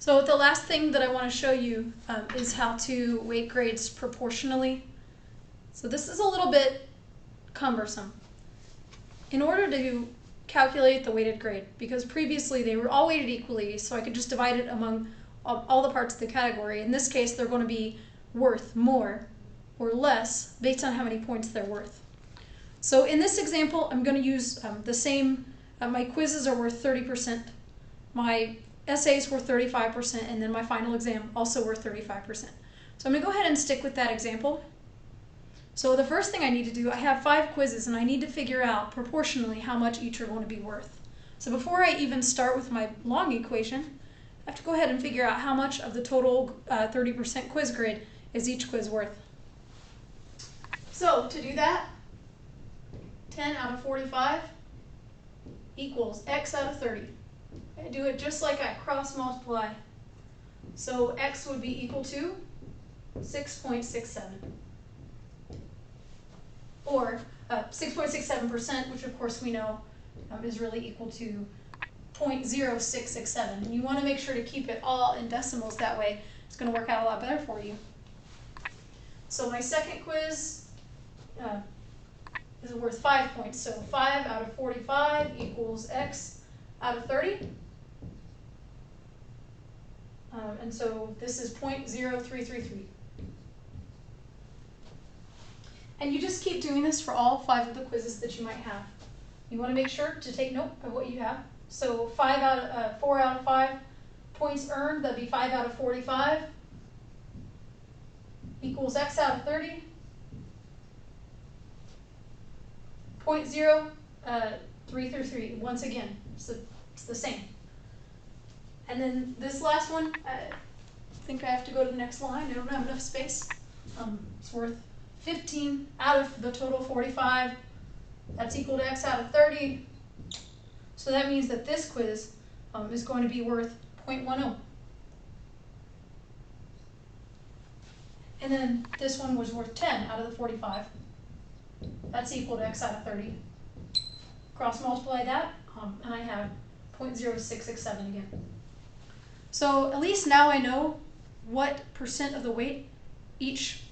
So the last thing that I want to show you is how to weight grades proportionally. So this is a little bit cumbersome. In order to calculate the weighted grade, because previously they were all weighted equally, so I could just divide it among all the parts of the category. In this case, they're going to be worth more or less based on how many points they're worth. So in this example, I'm going to use the same, my quizzes are worth 30%, my essays were 35%, and then my final exam also worth 35%. So I'm going to go ahead and stick with that example. So the first thing I need to do, I have 5 quizzes and I need to figure out proportionally how much each are going to be worth. So before I even start with my long equation, I have to go ahead and figure out how much of the total 30% quiz grade is each quiz worth. So to do that, 10 out of 45 equals x out of 30. I do it just like I cross multiply. So x would be equal to 6.67. Or 6.67%, which of course we know is really equal to 0.0667. And you want to make sure to keep it all in decimals, that way it's going to work out a lot better for you. So my second quiz is worth 5 points. So 5 out of 45 equals x out of 30. And so this is 0.0333. And you just keep doing this for all 5 of the quizzes that you might have. You want to make sure to take note of what you have. So 4 out of 5 points earned, that'd be 5 out of 45 equals x out of 30. 0.0333, once again, so it's the same. And then this last one, I think I have to go to the next line. I don't have enough space. It's worth 15 out of the total 45. That's equal to x out of 30. So that means that this quiz is going to be worth 0.10. And then this one was worth 10 out of the 45. That's equal to x out of 30. Cross multiply that, and I have 0.0667 again. So at least now I know what percent of the weight each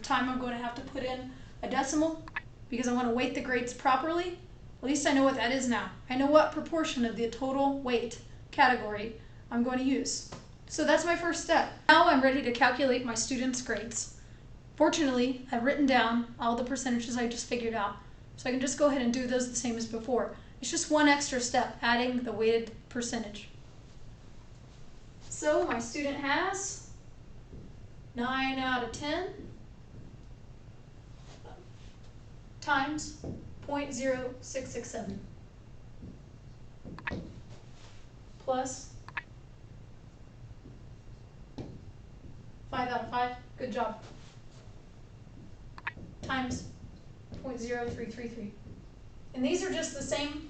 time I'm going to have to put in a decimal, because I want to weight the grades properly. At least I know what that is now. I know what proportion of the total weight category I'm going to use. So that's my first step. Now I'm ready to calculate my students' grades. Fortunately, I've written down all the percentages I just figured out, so I can just go ahead and do those the same as before. It's just one extra step, adding the weighted percentage. So my student has 9 out of 10 times 0.0667 plus 5 out of 5, good job, times 0.0333. And these are just the same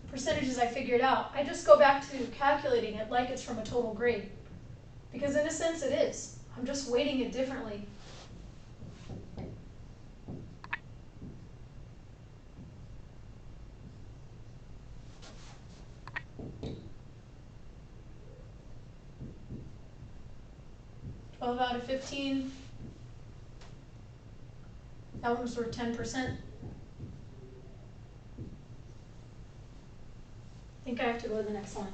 percentages I figured out. I just go back to calculating it like it's from a total grade, because in a sense it is. I'm just weighting it differently. Out of 15. That one was worth 10%. I think I have to go to the next line.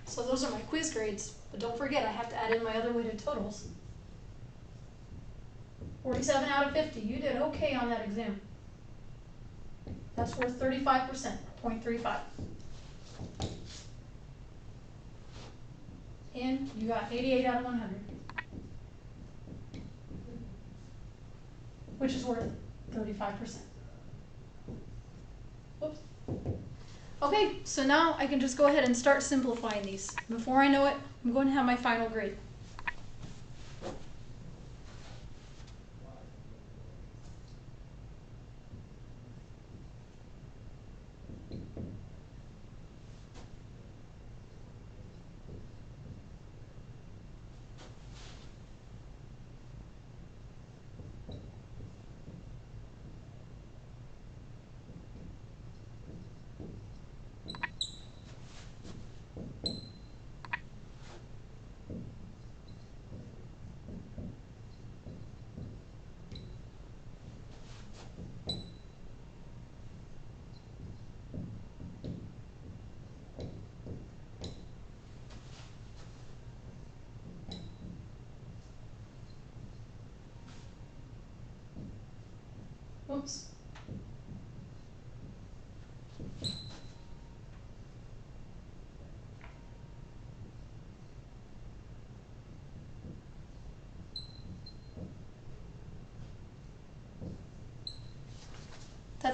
So those are my quiz grades, but don't forget I have to add in my other weighted totals. 47 out of 50, you did okay on that exam. That's worth 35%, 0.35. And you got 88 out of 100, which is worth 35%. Whoops. Okay, so now I can just go ahead and start simplifying these. Before I know it, I'm going to have my final grade.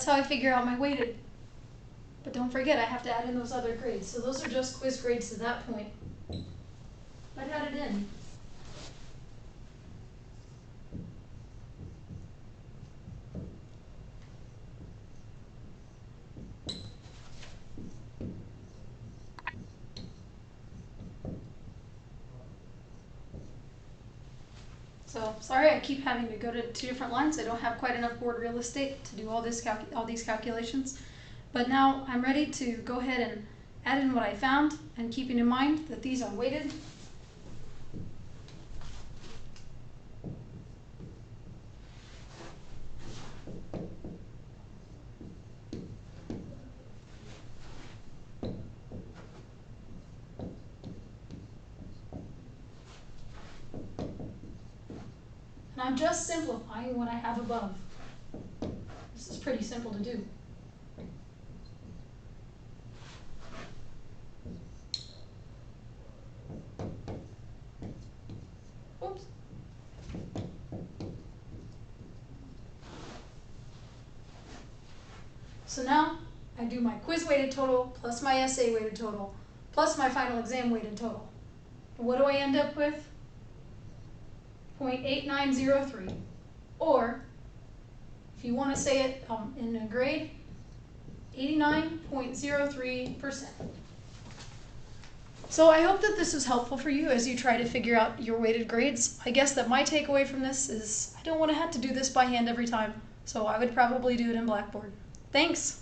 That's how I figure out my weighted. But don't forget, I have to add in those other grades. So those are just quiz grades to that point. I'd add it in. So sorry, I keep having to go to 2 different lines. I don't have quite enough board real estate to do all these calculations. But now I'm ready to go ahead and add in what I found, and keeping in mind that these are weighted. And I'm just simplifying what I have above. This is pretty simple to do. Oops. So now I do my quiz weighted total plus my essay weighted total plus my final exam weighted total. And what do I end up with? 0.8903, or if you want to say it in a grade, 89.03%. So I hope that this was helpful for you as you try to figure out your weighted grades. I guess that my takeaway from this is I don't want to have to do this by hand every time, so I would probably do it in Blackboard. Thanks!